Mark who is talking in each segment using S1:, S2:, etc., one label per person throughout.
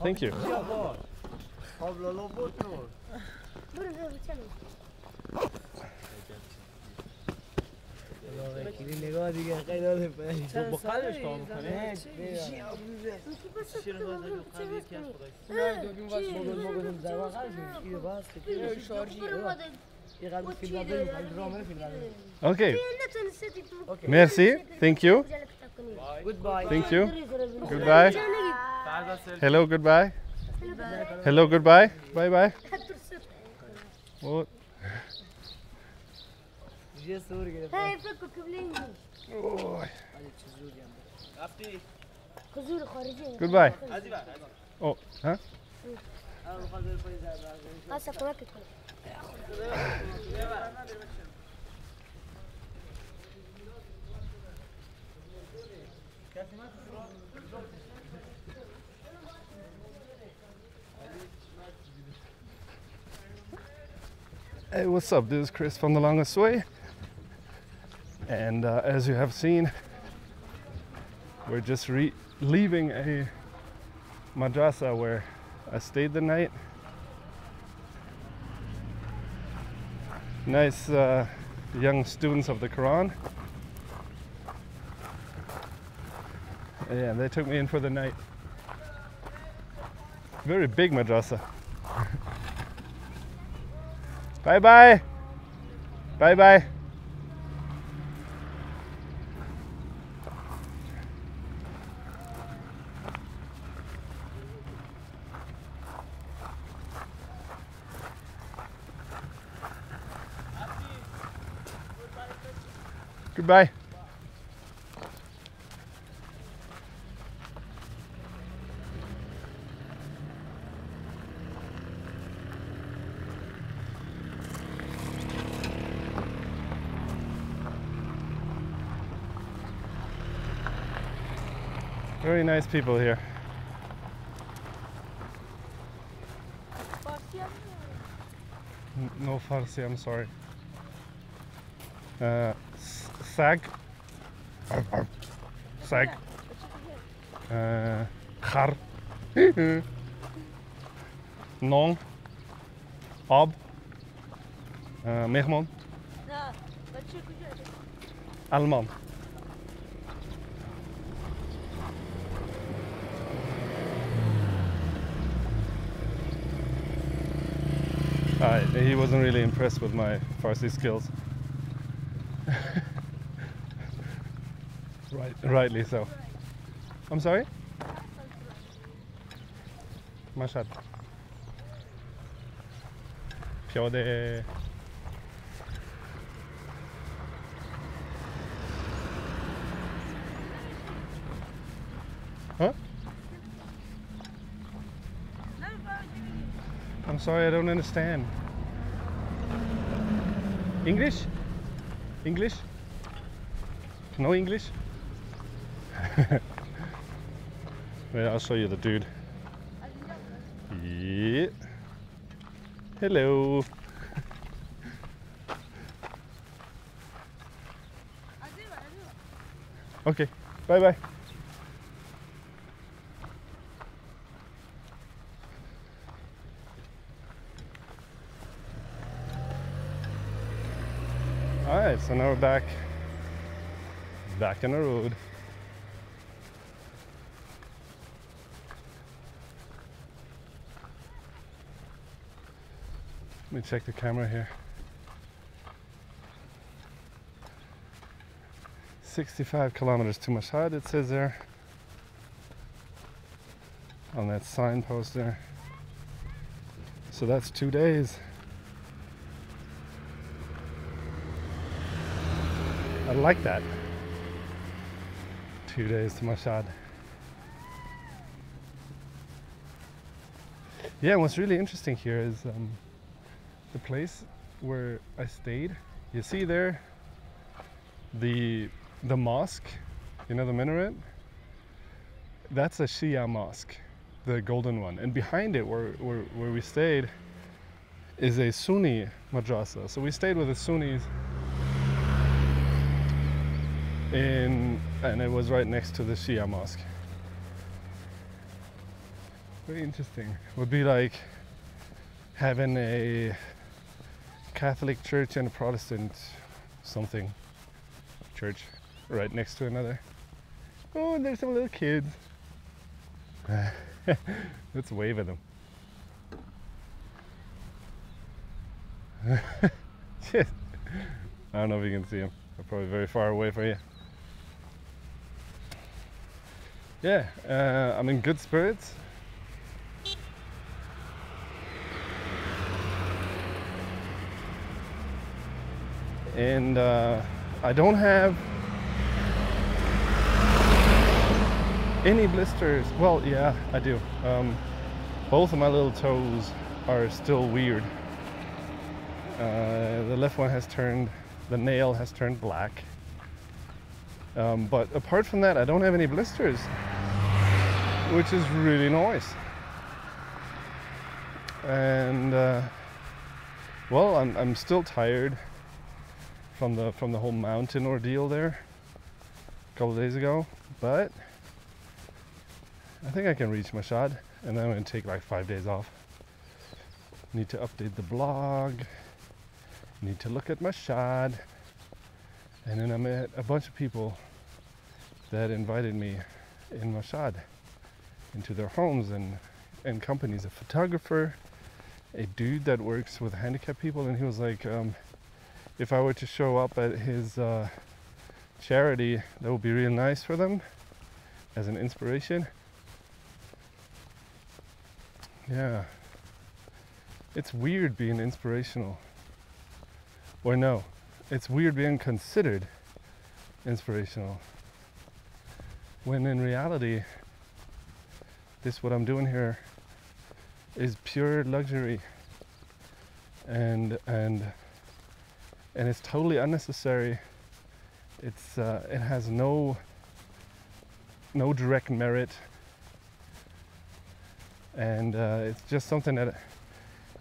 S1: Thank you. Okay. Merci. Thank you.
S2: Goodbye.
S1: Thank you. Goodbye. Hello, goodbye. Hello, goodbye. Bye bye. Oh. Oh. Goodbye. Oh, huh? Hey, what's up? This is Chris from The Longest Way, and as you have seen, we're just leaving a madrasa where I stayed the night. Nice young students of the Quran. Yeah, they took me in for the night. Very big madrasa. Bye bye. Bye bye. Goodbye. Very nice people here. No Farsi, I'm sorry. Sag. Sag. Khar. Non. Ab. Mehman. Alman. He wasn't really impressed with my Farsi skills. Rightly so. I'm sorry? Mashhad. پیاده. Huh? I'm sorry, I don't understand. English? English? No English? Wait, I'll show you the dude. Yeah. Hello. Okay, bye bye. Alright, so now we're back on the road. Let me check the camera here. 65 kilometers to Mashhad, it says there on that signpost there. So that's 2 days. I like that. 2 days to Mashhad. Yeah, what's really interesting here is the place where I stayed. You see there the mosque, you know, the minaret? That's a Shia mosque, the golden one. And behind it, where we stayed, is a Sunni madrasa. So we stayed with the Sunnis. and it was right next to the Shia mosque. Very interesting. Would be like having a Catholic church and a Protestant something church right next to another. Oh, and there's some little kids. Let's wave at them. Shit. I don't know if you can see them. They're probably very far away from you. Yeah, I'm in good spirits. And I don't have any blisters. Well, yeah, I do. Both of my little toes are still weird. The left one has turned, the nail has turned black. But apart from that, I don't have any blisters, which is really nice. And well, I'm still tired from the whole mountain ordeal there a couple of days ago, but I think I can reach Mashhad, and then I'm going to take like 5 days off. Need to update the blog, need to look at Mashhad, and then I met a bunch of people that invited me in Mashhad into their homes and companies. A photographer, a dude that works with handicapped people, and he was like, if I were to show up at his charity, that would be real nice for them as an inspiration. Yeah, it's weird being inspirational. Or no, it's weird being considered inspirational, when in reality, this what I'm doing here is pure luxury, and it's totally unnecessary. It has no direct merit, and it's just something that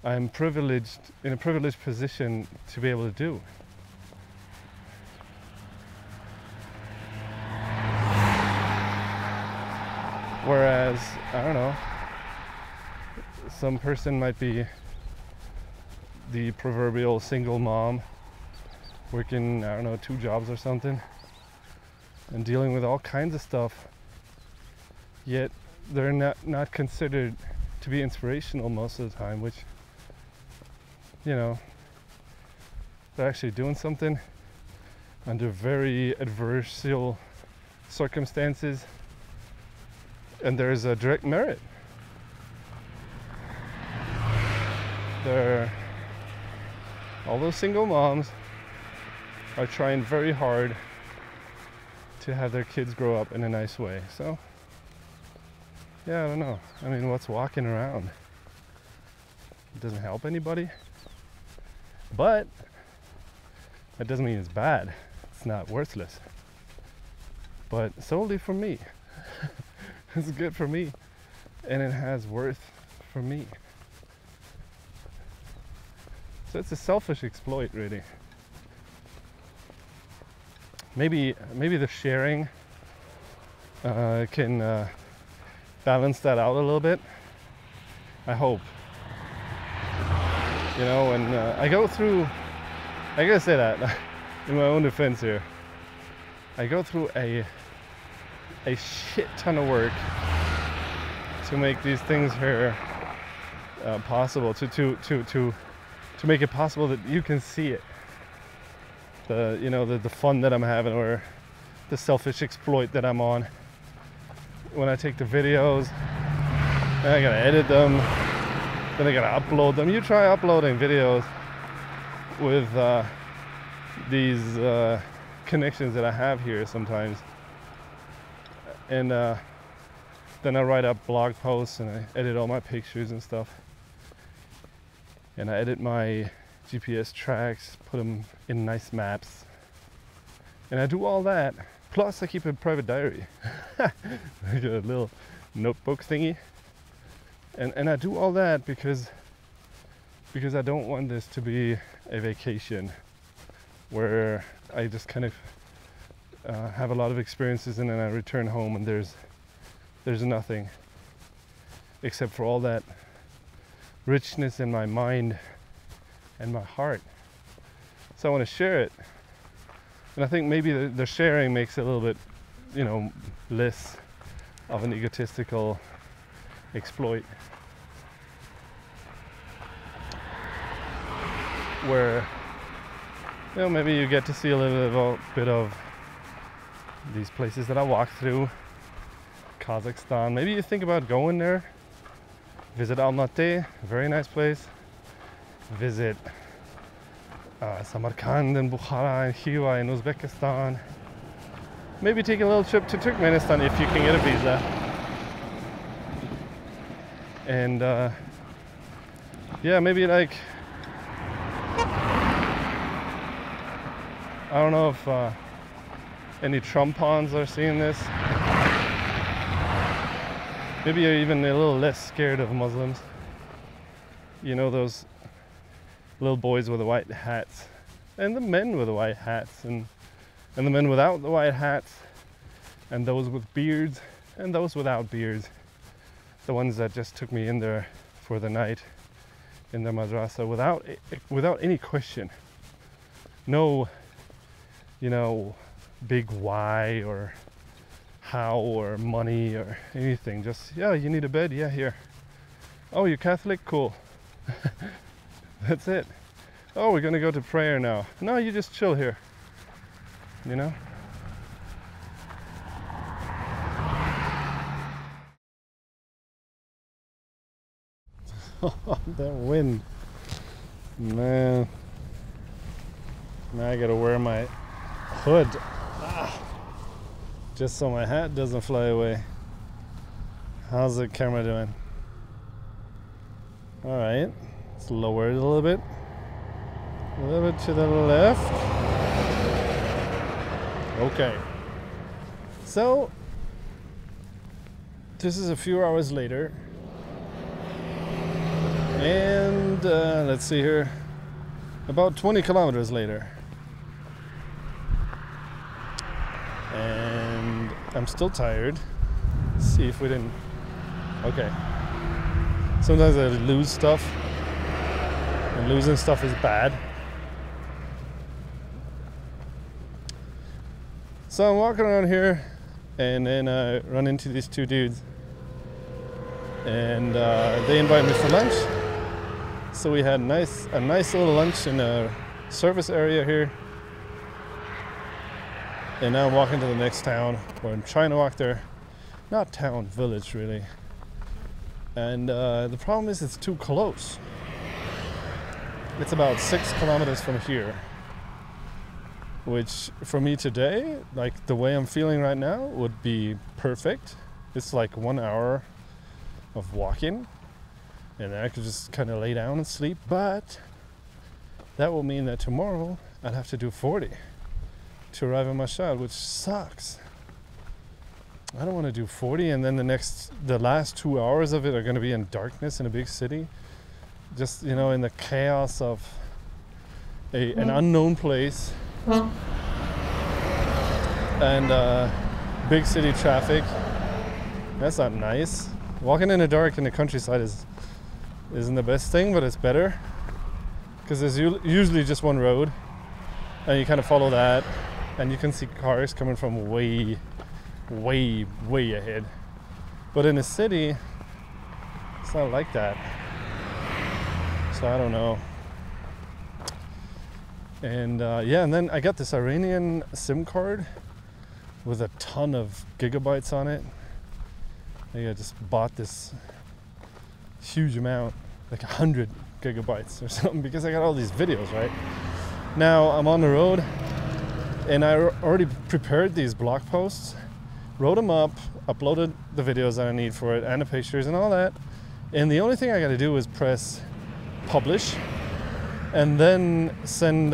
S1: I'm privileged, in a privileged position to be able to do. Whereas, I don't know, some person might be the proverbial single mom working, I don't know, 2 jobs or something, and dealing with all kinds of stuff, yet they're not considered to be inspirational most of the time, which, you know, they're actually doing something under very adversarial circumstances, and there's a direct merit. All those single moms are trying very hard to have their kids grow up in a nice way. So, yeah, I don't know. I mean, what's walking around? It doesn't help anybody. But that doesn't mean it's bad. It's not worthless. But solely for me. It's good for me. And it has worth for me. So it's a selfish exploit, really. Maybe the sharing can balance that out a little bit. I hope. You know, and I gotta say that in my own defense here, I go through a shit ton of work to make these things here possible, to make it possible that you can see it. The fun that I'm having, or the selfish exploit that I'm on. When I take the videos, then I gotta edit them, then I gotta upload them. You try uploading videos with these connections that I have here sometimes, and then I write up blog posts and I edit all my pictures and stuff, and I edit my GPS tracks, put them in nice maps, and I do all that. Plus I keep a private diary, like a little notebook thingy, and I do all that because I don't want this to be a vacation where I just kind of have a lot of experiences, and then I return home and there's nothing except for all that richness in my mind and my heart. So I want to share it, and I think maybe the sharing makes it a little bit, less of an egotistical exploit, where maybe you get to see a little bit of these places that I walk through. Kazakhstan, maybe you think about going there, visit Almaty, a very nice place, visit Samarkand and Bukhara and Khiva in Uzbekistan, maybe take a little trip to Turkmenistan if you can get a visa, and maybe like, I don't know if any Trumpons are seeing this. Maybe you're even a little less scared of Muslims. Those little boys with the white hats, and the men with the white hats, and the men without the white hats, and those with beards, and those without beards. The ones that just took me in there for the night in the madrasa without any question. No, big why or how or money or anything. Just, you need a bed? Yeah, here. Oh, you're Catholic? Cool. That's it. Oh, we're gonna go to prayer now. No, you just chill here. That wind, man. Now I gotta wear my hood. Just so my hat doesn't fly away. How's the camera doing? Alright, let's lower it a little bit. A little bit to the left. Okay. So, this is a few hours later. And let's see here. About 20 kilometers later. And I'm still tired. Let's see if we didn't. Okay. Sometimes I lose stuff, and losing stuff is bad. So I'm walking around here, and then I run into these two dudes, and they invite me for lunch. So we had a nice little lunch in a service area here. And now I'm walking to the next town, or I'm trying to walk there. Not town, village really. And the problem is it's too close. It's about 6 kilometers from here. Which for me today, like the way I'm feeling right now, would be perfect. It's like 1 hour of walking. And then I could just kind of lay down and sleep. But that will mean that tomorrow I'd have to do 40. To arrive at Mashhad, which sucks. I don't want to do 40 and then the last 2 hours of it are going to be in darkness in a big city, just in the chaos of an unknown place and big city traffic. That's not nice. Walking in the dark in the countryside isn't the best thing, but it's better because there's usually just one road and you kind of follow that. And you can see cars coming from way, way, way ahead. But in a city, it's not like that. So I don't know. And and then I got this Iranian SIM card with a ton of gigabytes on it. I just bought this huge amount, like 100 gigabytes or something, because I got all these videos, right? Now I'm on the road. And I already prepared these blog posts, wrote them up, uploaded the videos that I need for it, and the pictures and all that. And the only thing I got to do is press publish, and then send.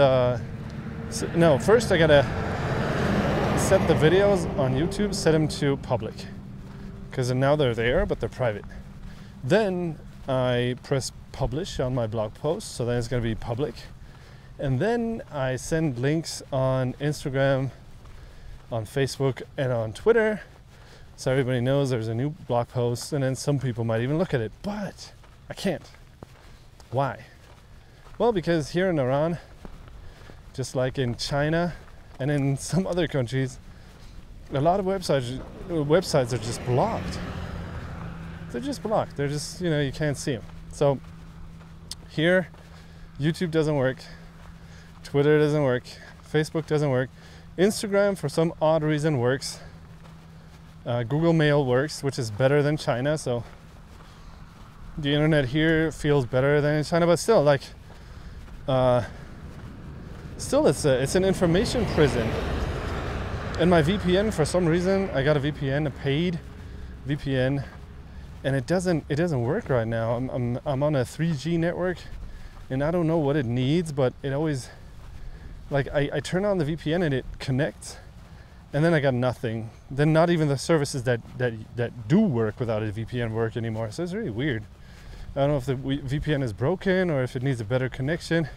S1: First I got to set the videos on YouTube, set them to public, because now they're there, but they're private. Then I press publish on my blog post, so then it's going to be public. And then I send links on Instagram on Facebook and on Twitter, so everybody knows there's a new blog post, and then some people might even look at it, but I can't. Why? Well, because here in Iran, just like in China and in some other countries, a lot of websites are just blocked. They're just blocked. They're just, you can't see them. So here, YouTube doesn't work, Twitter doesn't work, Facebook doesn't work, Instagram for some odd reason works, Google Mail works, which is better than China, so the internet here feels better than in China, but still, it's an information prison. And my VPN, for some reason, I got a VPN, a paid VPN, and it doesn't work right now. I'm on a 3G network, and I don't know what it needs, but it always, I turn on the VPN and it connects, and then I got nothing. Then not even the services that do work without a VPN work anymore. So it's really weird. I don't know if the VPN is broken or if it needs a better connection.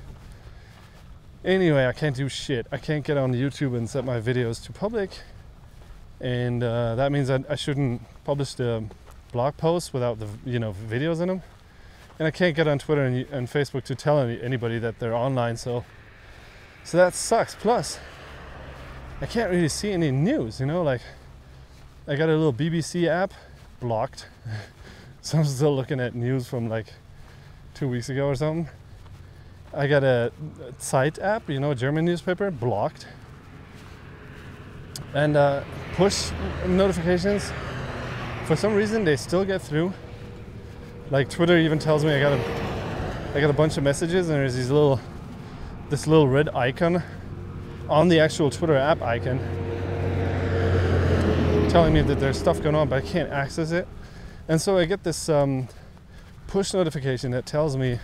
S1: Anyway, I can't do shit. I can't get on YouTube and set my videos to public, and that means that I shouldn't publish the blog posts without the videos in them, and I can't get on Twitter and Facebook to tell anybody that they're online. So that sucks. Plus, I can't really see any news. I got a little BBC app blocked, so I'm still looking at news from 2 weeks ago or something. I got a Zeit app, a German newspaper, blocked. And push notifications, for some reason they still get through. Twitter even tells me I got a bunch of messages, and there's this little red icon on the actual Twitter app icon telling me that there's stuff going on, but I can't access it. And so I get this push notification that tells me,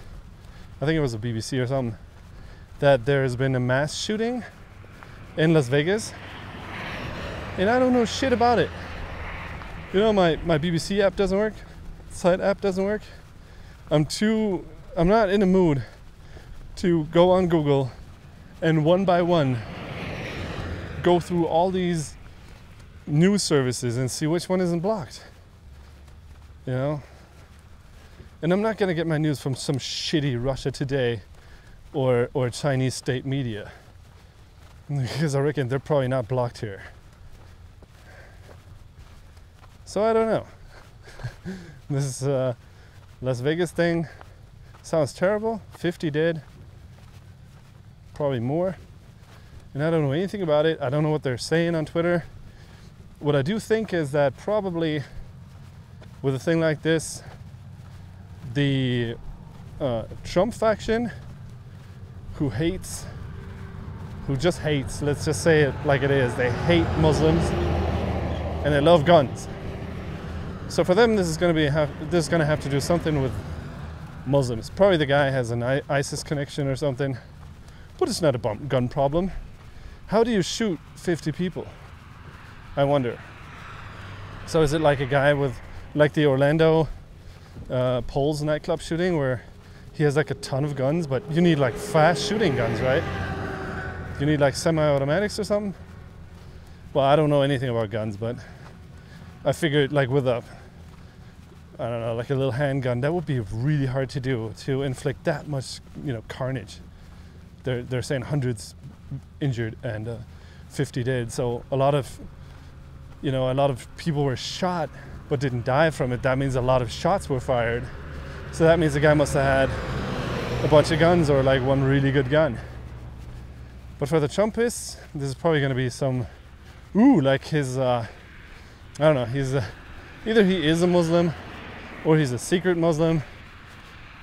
S1: I think it was a BBC or something, that there's been a mass shooting in Las Vegas, and I don't know shit about it. My BBC app doesn't work, Zeit app doesn't work. I'm not in a mood to go on Google and one by one go through all these news services and see which one isn't blocked. And I'm not going to get my news from some shitty Russia Today or Chinese state media, because I reckon they're probably not blocked here. So I don't know. This Las Vegas thing sounds terrible. 50 dead, probably more. And I don't know anything about it. I don't know what they're saying on Twitter. What I do think is that probably with a thing like this, the Trump faction, who just hates, let's just say it like it is, they hate Muslims and they love guns. So for them, this is going to have to do something with Muslims. Probably the guy has an ISIS connection or something, but it's not a gun problem. How do you shoot 50 people? I wonder. So is it like a guy with, the Orlando Poles nightclub shooting, where he has a ton of guns, but you need fast shooting guns, right? You need semi-automatics or something? Well, I don't know anything about guns, but I figured with a little handgun, that would be really hard to do, to inflict that much carnage. They're saying hundreds injured and 50 dead. So a lot of people were shot but didn't die from it. That means a lot of shots were fired. So that means the guy must have had a bunch of guns, or one really good gun. But for the Trumpists, this is probably going to be some, his, I don't know, he's either he is a Muslim, or he's a secret Muslim,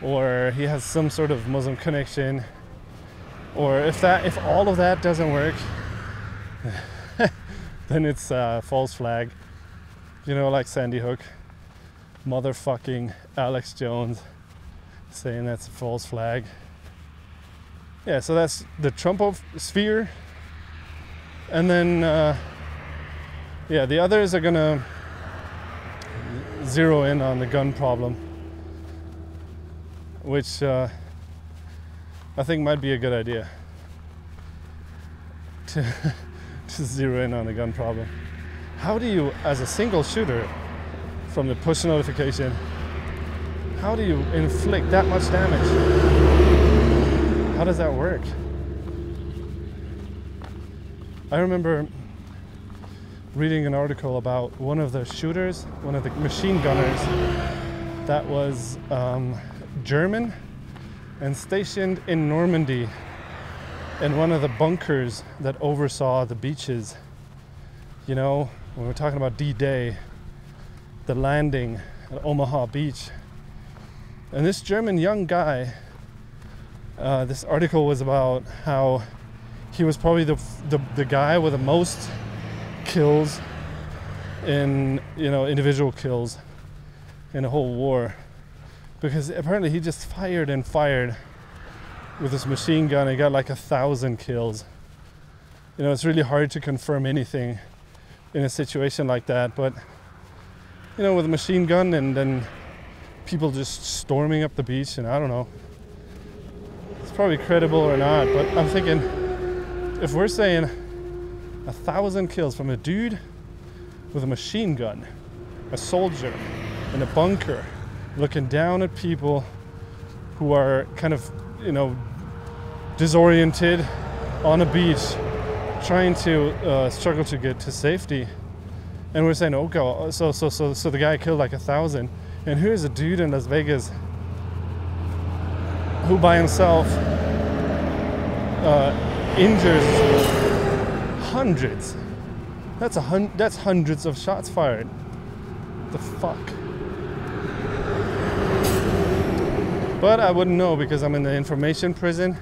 S1: or he has some sort of Muslim connection, or if all of that doesn't work, then it's false flag. Like Sandy Hook, motherfucking Alex Jones saying that's a false flag. Yeah, so that's the Trumposphere. And then, the others are gonna zero in on the gun problem, which I think might be a good idea. To just zero in on the gun problem. How do you, as a single shooter, from the push notification, how do you inflict that much damage? How does that work? I remember reading an article about one of the shooters, one of the machine gunners that was German and stationed in Normandy in one of the bunkers that oversaw the beaches. You know, when we're talking about D-Day, the landing at Omaha Beach. And this German young guy, this article was about how he was probably the guy with the most kills in, you know, individual kills in the whole war, because apparently he just fired and fired with this machine gun and got like 1,000 kills. You know, it's really hard to confirm anything in a situation like that, but you know, with a machine gun and then people just storming up the beach, and I don't know, it's probably credible or not, but I'm thinking, if we're saying 1,000 kills from a dude with a machine gun, a soldier in a bunker, looking down at people who are kind of, you know, disoriented on a beach, trying to struggle to get to safety, and we're saying, okay, so the guy killed like 1,000, and here's a dude in Las Vegas who by himself injures hundreds. That's hundreds of shots fired. The fuck? But I wouldn't know because I'm in the information prison.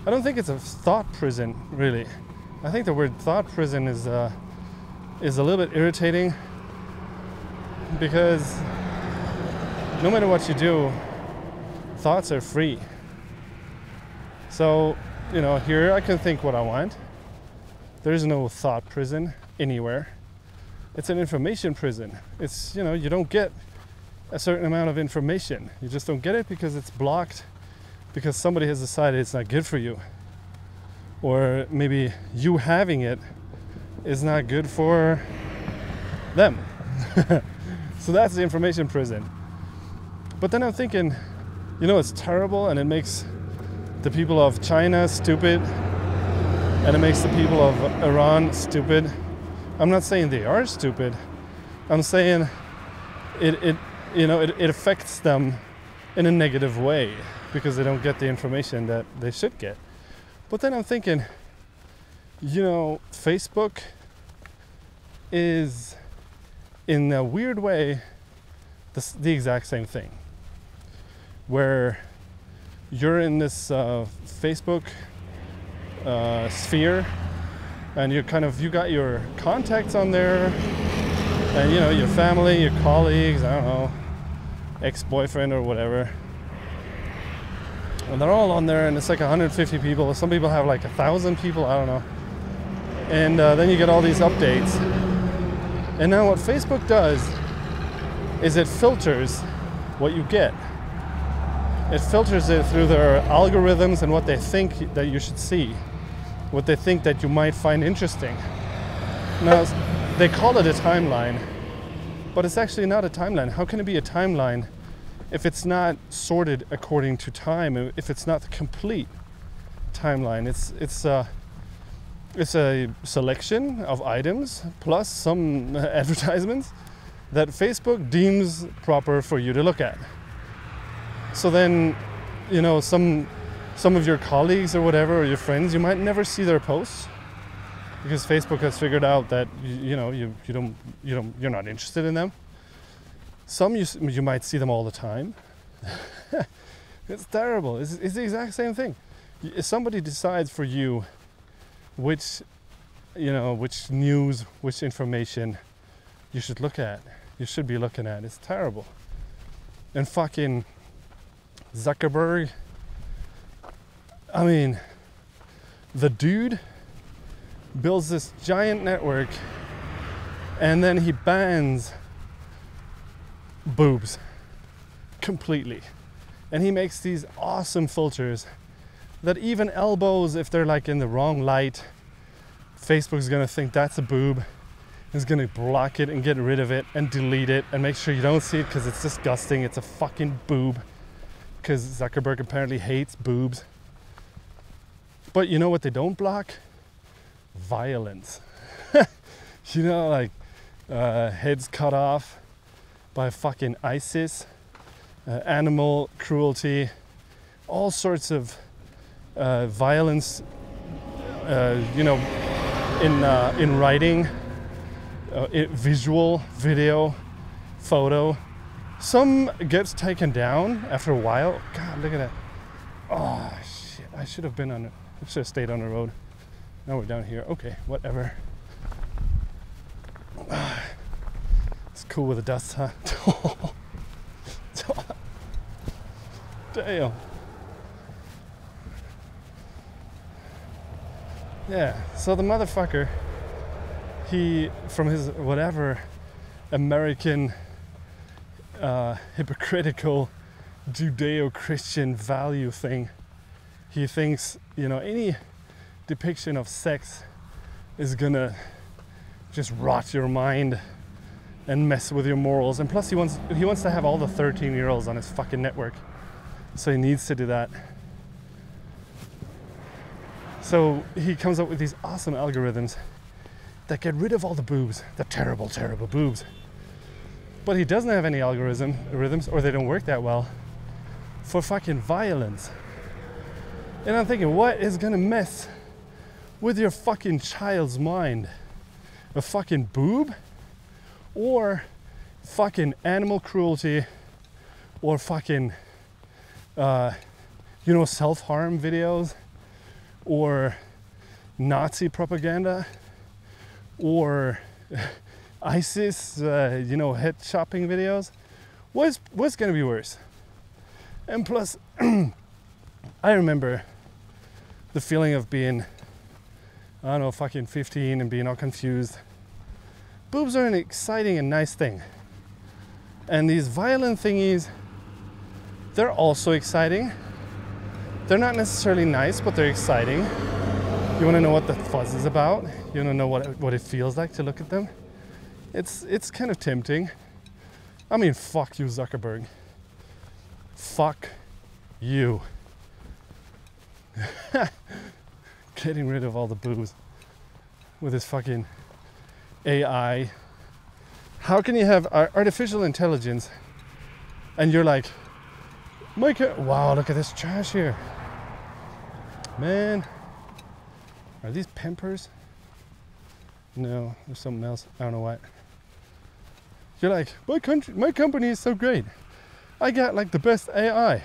S1: I don't think it's a thought prison, really. I think the word thought prison is a little bit irritating, because no matter what you do, thoughts are free. So, you know, here I can think what I want. There's no thought prison anywhere. It's an information prison. It's, you know, you don't get a certain amount of information. You just don't get it because it's blocked, because somebody has decided it's not good for you. Or maybe you having it is not good for them. So that's the information prison. But then I'm thinking, you know, it's terrible, and it makes the people of China stupid, and it makes the people of Iran stupid. I'm not saying they are stupid. I'm saying it affects them in a negative way because they don't get the information that they should get. But then I'm thinking, you know, Facebook is in a weird way the exact same thing, where you're in this Facebook sphere, and you got your contacts on there, and you know, your family, your colleagues, I don't know, ex-boyfriend or whatever, and they're all on there, and it's like 150 people. Some people have like 1,000 people, I don't know. And then you get all these updates, and now what Facebook does is it filters what you get. It filters it through their algorithms and what they think that you should see, what they think that you might find interesting. Now, they call it a timeline, but it's actually not a timeline. How can it be a timeline if it's not sorted according to time, if it's not the complete timeline? It's a selection of items plus some advertisements that Facebook deems proper for you to look at. So then, you know, some of your colleagues or whatever, or your friends, you might never see their posts because Facebook has figured out that you're not interested in them. Some you might see them all the time. It's terrible. It's the exact same thing. If somebody decides for you which news, which information you should look at, you should be looking at. It's terrible. And fucking Zuckerberg, I mean, the dude builds this giant network, and then he bans boobs completely, and he makes these awesome filters that even elbows, if they're like in the wrong light, Facebook's gonna think that's a boob. It's gonna block it and get rid of it and delete it and make sure you don't see it because it's disgusting. It's a fucking boob. Because Zuckerberg apparently hates boobs. But you know what they don't block? Violence. You know, like heads cut off by fucking ISIS, animal cruelty, all sorts of violence, you know, in writing, visual, video, photo. Some gets taken down after a while. God, look at that. Oh shit, I should have been on it. I should have stayed on the road. Now we're down here. Okay, whatever. It's cool with the dust, huh? Damn. Yeah, so the motherfucker, he, from his whatever American hypocritical Judeo-Christian value thing, he thinks, you know, any depiction of sex is gonna just rot your mind and mess with your morals. And plus he wants to have all the 13-year-olds on his fucking network. So he needs to do that. So he comes up with these awesome algorithms that get rid of all the boobs, the terrible, terrible boobs. But he doesn't have any algorithms, or they don't work that well, for fucking violence. And I'm thinking, what is gonna mess with your fucking child's mind? A fucking boob? Or fucking animal cruelty? Or fucking, you know, self-harm videos? Or Nazi propaganda? Or ISIS, you know, head chopping videos? What's gonna be worse? And plus, I remember the feeling of being, I don't know, fucking 15 and being all confused. Boobs are an exciting and nice thing. And these violent thingies, they're also exciting. They're not necessarily nice, but they're exciting. You wanna know what the fuzz is about? You wanna know what it feels like to look at them? It's kind of tempting. I mean, fuck you, Zuckerberg. Fuck you. Getting rid of all the boobs with this fucking AI. How can you have artificial intelligence and you're like, wow, look at this trash here. Man, are these Pampers? No, there's something else. I don't know what. You're like, my company is so great. I got like the best AI.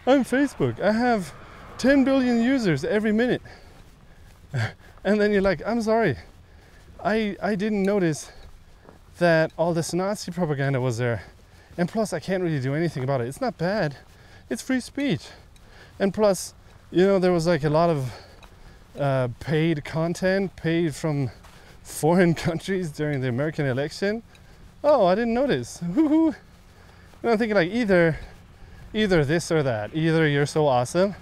S1: I'm Facebook. I have 10 billion users every minute. And then you're like, I'm sorry. I didn't notice that all this Nazi propaganda was there. And plus, I can't really do anything about it. It's not bad. It's free speech. And plus, you know, there was like a lot of paid content, paid from foreign countries during the American election. Oh, I didn't notice. Woohoo! And I'm thinking like either this or that. Either you're so awesome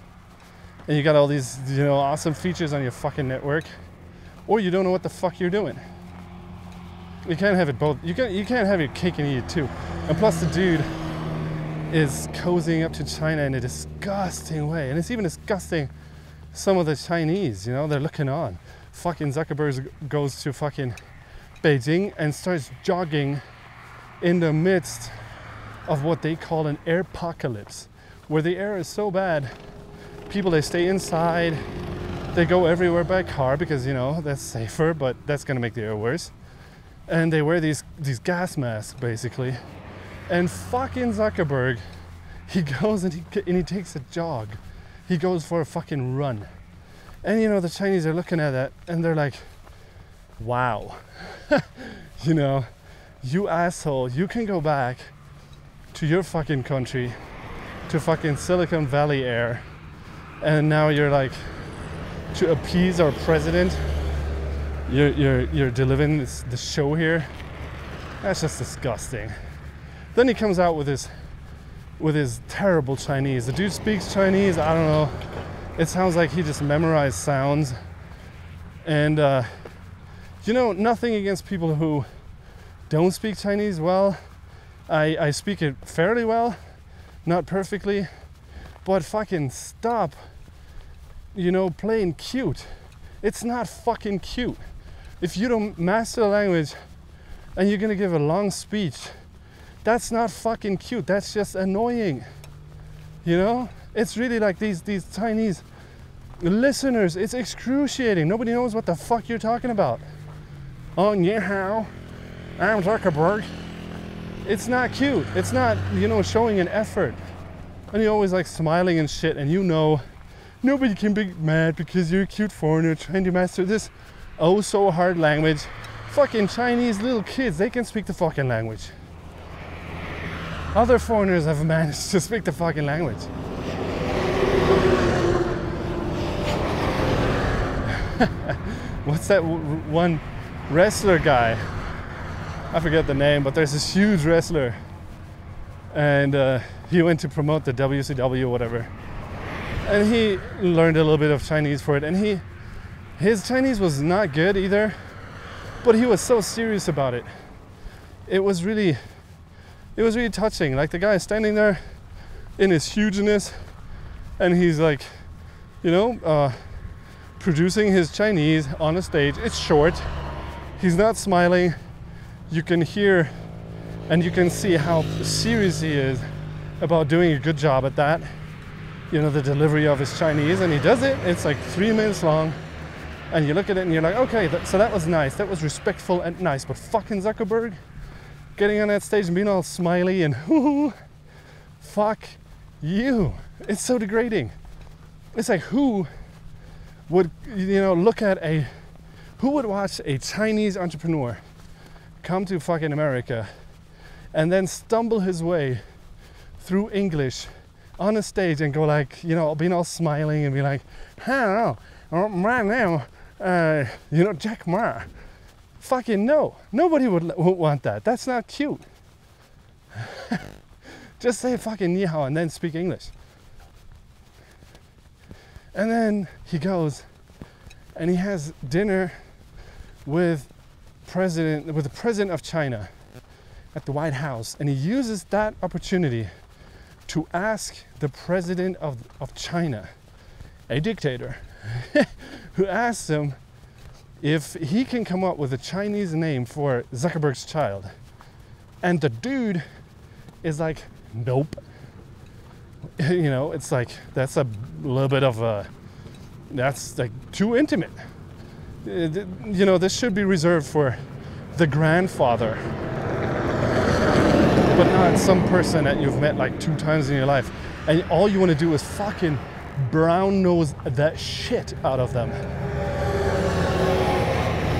S1: and you got all these, you know, awesome features on your fucking network, or you don't know what the fuck you're doing. You can't have it both. You can't have your cake and eat it too. And plus the dude is cozying up to China in a disgusting way. And it's even disgusting some of the Chinese, you know, they're looking on. Fucking Zuckerberg goes to fucking Beijing and starts jogging in the midst of what they call an airpocalypse, where the air is so bad, people, they stay inside, they go everywhere by car because, you know, that's safer, but that's gonna make the air worse. And they wear these gas masks basically. And fucking Zuckerberg, he goes and he takes a jog. He goes for a fucking run. And you know, the Chinese are looking at that and they're like, wow. You know, you asshole, you can go back to your fucking country, to fucking Silicon Valley air, and now you're like, to appease our president, you're delivering the show here. That's just disgusting. Then he comes out with his terrible Chinese. The dude speaks Chinese, I don't know. It sounds like he just memorized sounds And you know, nothing against people who don't speak Chinese well. I speak it fairly well, not perfectly, but fucking stop, you know, playing cute. It's not fucking cute. If you don't master the language and you're gonna give a long speech, that's not fucking cute. That's just annoying. You know? It's really like these Chinese listeners, it's excruciating. Nobody knows what the fuck you're talking about. Oh, yeah, how? I'm Zuckerberg. It's not cute. It's not, you know, showing an effort. And you're always like smiling and shit, and you know, nobody can be mad because you're a cute foreigner trying to master this oh so hard language. Fucking Chinese little kids, they can speak the fucking language. Other foreigners have managed to speak the fucking language. What's that one wrestler guy? I forget the name, but there's this huge wrestler, and he went to promote the WCW or whatever, and he learned a little bit of Chinese for it, and his Chinese was not good either, but he was so serious about it. It was really touching. Like, the guy is standing there in his hugeness, and he's like, you know, producing his Chinese on a stage. It's short. He's not smiling. You can hear and you can see how serious he is about doing a good job at that. You know, the delivery of his Chinese, and he does it. It's like 3 minutes long, and you look at it and you're like, okay, so that was nice. That was respectful and nice. But fucking Zuckerberg getting on that stage and being all smiley and fuck you. It's so degrading. It's like, who would, you know, who would watch a Chinese entrepreneur come to fucking America and then stumble his way through English on a stage and go like, you know, being all smiling and be like, hello, right now, you know, Jack Ma. Fucking no. Nobody would want that. That's not cute. Just say fucking ni hao and then speak English. And then he goes and he has dinner with the president of China at the White House, and he uses that opportunity to ask the president of China, a dictator, who asks him if he can come up with a Chinese name for Zuckerberg's child. And the dude is like, nope. You know, it's like, that's a little bit of that's like too intimate. You know, this should be reserved for the grandfather, but not some person that you've met like 2 times in your life, and all you want to do is fucking brown nose that shit out of them.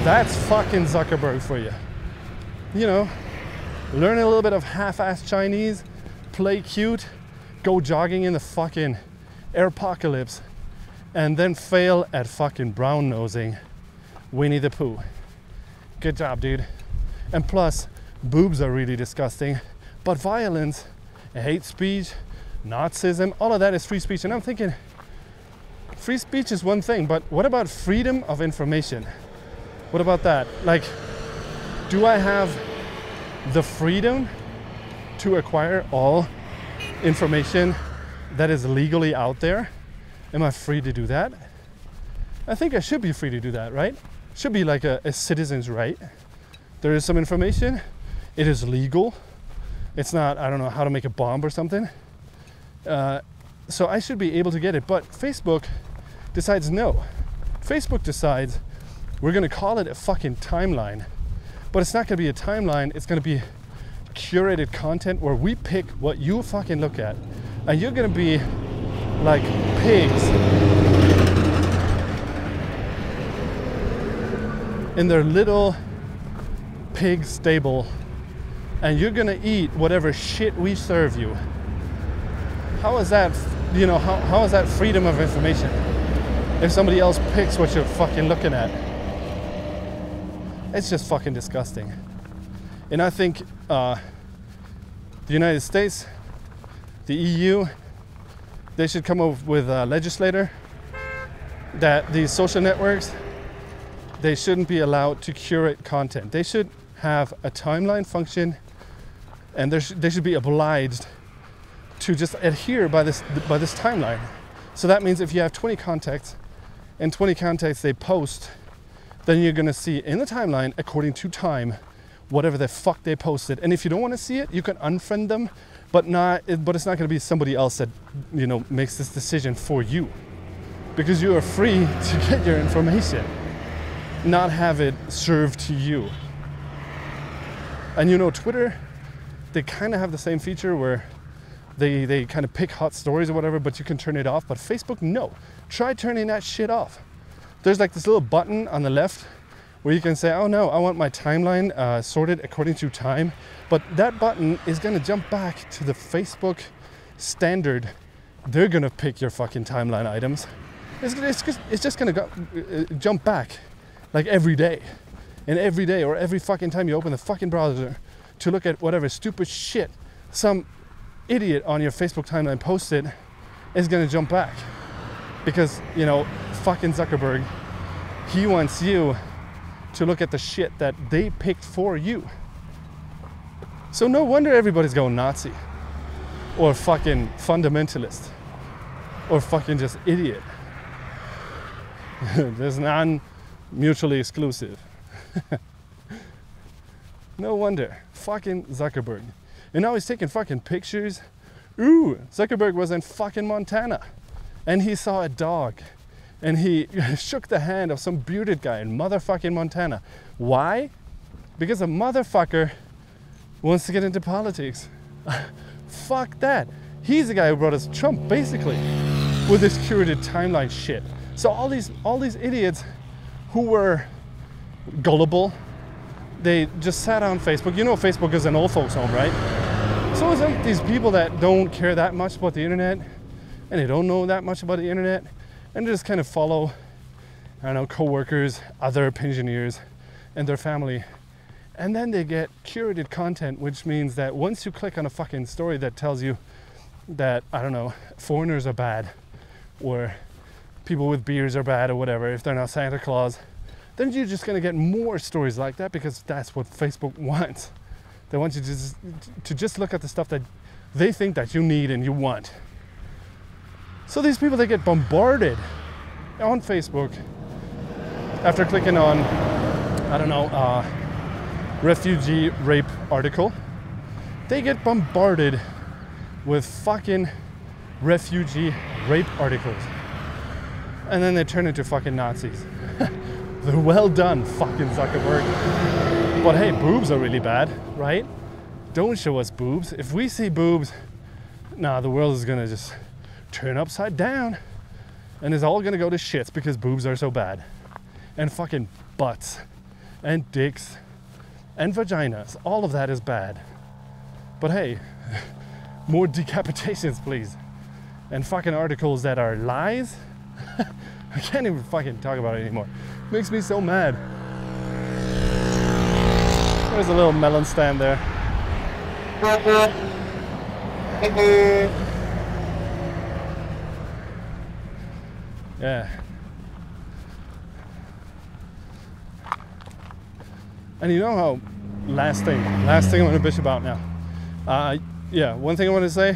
S1: That's fucking Zuckerberg for you. You know, learn a little bit of half-assed Chinese, play cute, go jogging in the fucking airpocalypse, and then fail at fucking brown nosing Winnie the Pooh. Good job, dude. And plus, boobs are really disgusting, but violence, hate speech, Nazism, all of that is free speech. And I'm thinking, free speech is one thing, but what about freedom of information? What about that? Like, do I have the freedom to acquire all information that is legally out there? Am I free to do that? I think I should be free to do that, right? Should be like a citizen's right. There is some information. It is legal. It's not, I don't know, how to make a bomb or something. So I should be able to get it. But Facebook decides no. Facebook decides we're going to call it a fucking timeline. But it's not going to be a timeline. It's going to be curated content where we pick what you fucking look at. And you're going to be like pigs in their little pig stable, and you're gonna eat whatever shit we serve you. How is that, you know, how is that freedom of information if somebody else picks what you're fucking looking at? It's just fucking disgusting. And I think the United States, the EU, they should come up with a legislator that these social networks they shouldn't be allowed to curate content. They should have a timeline function, and they should be obliged to just adhere by this timeline. So that means if you have 20 contacts, and 20 contacts they post, then you're gonna see in the timeline, according to time, whatever the fuck they posted. And if you don't want to see it, you can unfriend them, but it's not gonna be somebody else that, you know, makes this decision for you, because you are free to get your information, not have it served to you. And you know, Twitter, they kind of have the same feature where they kind of pick hot stories or whatever, but you can turn it off. But Facebook, no. Try turning that shit off. There's like this little button on the left where you can say, oh no, I want my timeline sorted according to time. But that button is gonna jump back to the Facebook standard. They're gonna pick your fucking timeline items. It's just gonna go, jump back like every day. And every day or every fucking time you open the fucking browser to look at whatever stupid shit some idiot on your Facebook timeline posted, is gonna jump back. Because, you know, fucking Zuckerberg, he wants you to look at the shit that they picked for you. So no wonder everybody's going Nazi, or fucking fundamentalist, or fucking just idiot. There's non-mutually exclusive. No wonder. Fucking Zuckerberg. And now he's taking fucking pictures. Ooh, Zuckerberg was in fucking Montana, and he saw a dog, and he shook the hand of some bearded guy in motherfucking Montana. Why? Because a motherfucker wants to get into politics. Fuck that. He's the guy who brought us Trump, basically, with this curated timeline shit. So all these idiots who were gullible, they just sat on Facebook. You know, Facebook is an old folks home, right? So it's like these people that don't care that much about the internet, and they don't know that much about the internet, and they just kind of follow, I don't know, co-workers, other engineers, and their family. And then they get curated content, which means that once you click on a fucking story that tells you that, I don't know, foreigners are bad, or people with beards are bad, or whatever, if they're not Santa Claus, then you're just gonna get more stories like that, because that's what Facebook wants. They want you to just look at the stuff that they think that you need and you want. So these people, they get bombarded on Facebook after clicking on, I don't know, refugee rape article. They get bombarded with fucking refugee rape articles. And then they turn into fucking Nazis. They're well done, fucking Zuckerberg. But hey, boobs are really bad, right? Don't show us boobs. If we see boobs, nah, the world is gonna just turn upside down, and it's all gonna go to shits because boobs are so bad. And fucking butts, and dicks, and vaginas, all of that is bad. But hey, more decapitations, please. And fucking articles that are lies. I can't even fucking talk about it anymore. Makes me so mad. There's a little melon stand there. Yeah. And you know how, last thing I'm gonna bitch about now. Yeah, one thing I want to say,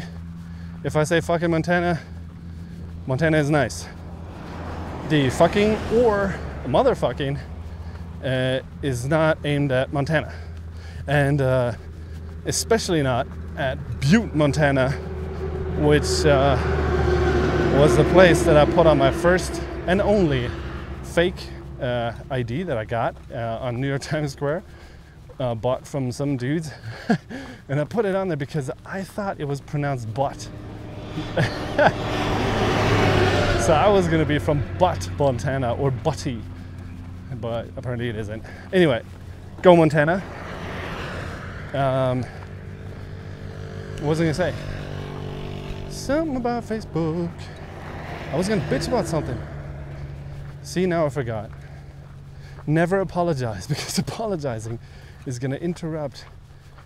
S1: if I say fucking Montana, Montana is nice. The fucking or motherfucking is not aimed at Montana. And especially not at Butte, Montana, which was the place that I put on my first and only fake ID that I got on New York Times Square, bought from some dudes. And I put it on there because I thought it was pronounced butt. So I was gonna be from Butt, Montana, or Butty, but apparently it isn't. Anyway, go Montana. What was I gonna say? Something about Facebook. I was gonna bitch about something. See, now I forgot. Never apologize, because apologizing is gonna interrupt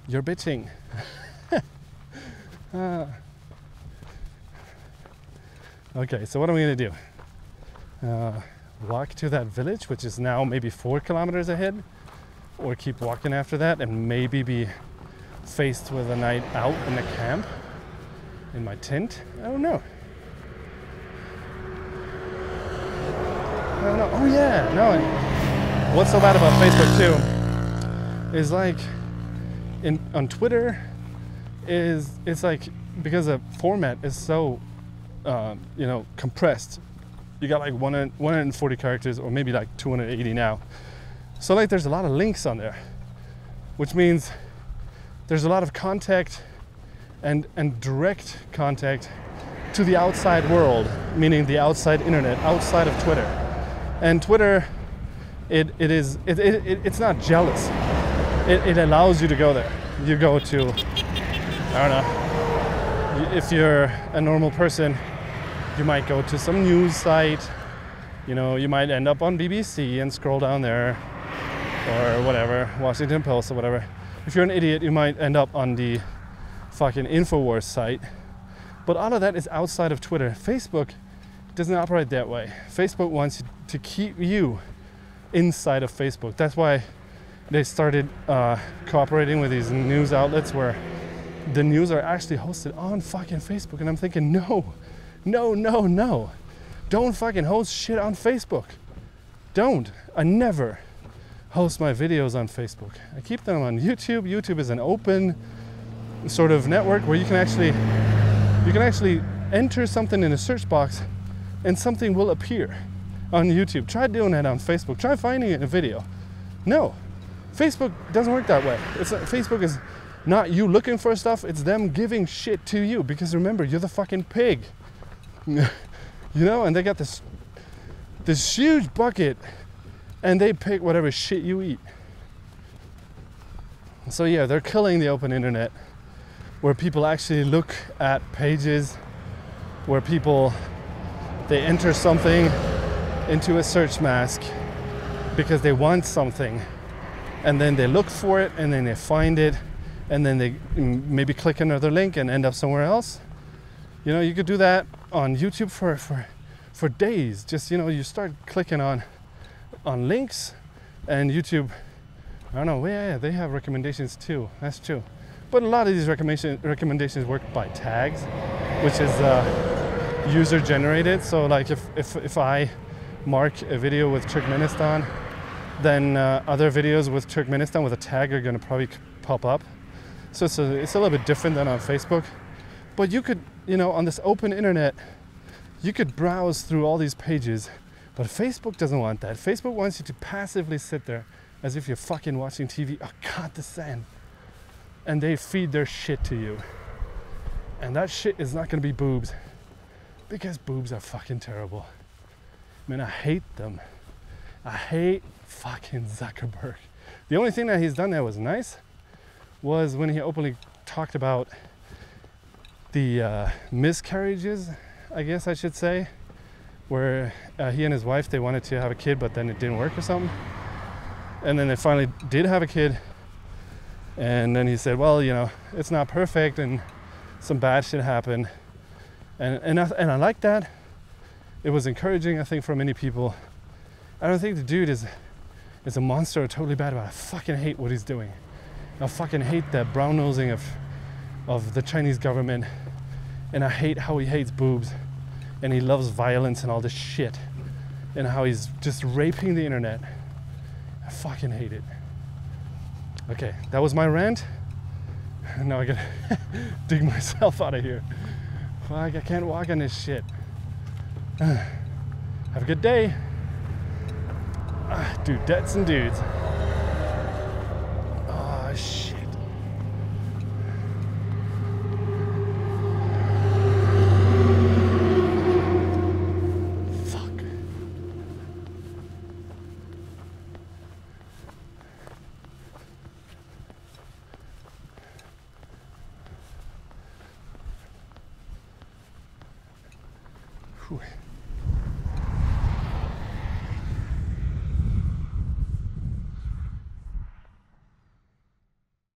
S1: your bitching. Okay, so what am I gonna do? walk to that village, which is now maybe 4 kilometers ahead, or keep walking after that and maybe be faced with a night out in the camp in my tent. I don't know. Oh yeah, no. What's so bad about Facebook too is like on Twitter it's like, because the format is so compressed. You got like 140 characters, or maybe like 280 now. So like there's a lot of links on there, which means there's a lot of contact and direct contact to the outside world, meaning the outside internet, outside of Twitter. And Twitter, it's not jealous. It allows you to go there. You go to, I don't know, if you're a normal person, you might go to some news site, you might end up on BBC and scroll down there, or whatever, Washington Post or whatever. If you're an idiot, you might end up on the fucking InfoWars site. But all of that is outside of Twitter. Facebook doesn't operate that way. Facebook wants to keep you inside of Facebook. That's why they started cooperating with these news outlets where the news are actually hosted on fucking Facebook. And I'm thinking, no. Don't fucking host shit on Facebook. Don't. I never host my videos on Facebook. I keep them on YouTube. YouTube is an open sort of network where you can actually enter something in a search box and something will appear on YouTube. Try doing that on Facebook. Try finding it in a video. No. Facebook doesn't work that way. Facebook is not you looking for stuff, it's them giving shit to you, because remember, you're the fucking pig. And they got this huge bucket and they pick whatever shit you eat. So yeah, they're killing the open internet, where people actually look at pages, where they enter something into a search mask because they want something, and then they look for it, and then they find it, and then they maybe click another link and end up somewhere else. You could do that on YouTube for days. Just you start clicking on links, and YouTube, I don't know, yeah, they have recommendations too. That's true. But a lot of these recommendations work by tags, which is user generated. So like if I mark a video with Turkmenistan, then other videos with Turkmenistan with a tag are going to probably pop up. So it's a little bit different than on Facebook. But you could, on this open internet, you could browse through all these pages, but Facebook doesn't want that. Facebook wants you to passively sit there as if you're fucking watching TV. Oh God, the sand. And they feed their shit to you. And that shit is not gonna be boobs, because boobs are fucking terrible. Man, I hate them. I hate fucking Zuckerberg. The only thing that he's done that was nice was when he openly talked about the miscarriages, I guess I should say, where he and his wife, they wanted to have a kid, but then it didn't work or something. And then they finally did have a kid. And then he said, well, it's not perfect and some bad shit happened. And I like that. It was encouraging, I think, for many people. I don't think the dude is a monster or totally bad, but I fucking hate what he's doing. I fucking hate that brown nosing of the Chinese government. And I hate how he hates boobs, and he loves violence and all this shit, and how he's just raping the internet. I fucking hate it. Okay, that was my rant. Now I gotta dig myself out of here. Fuck, I can't walk on this shit. Have a good day. Dudettes and dudes. Oh, shit. Whew.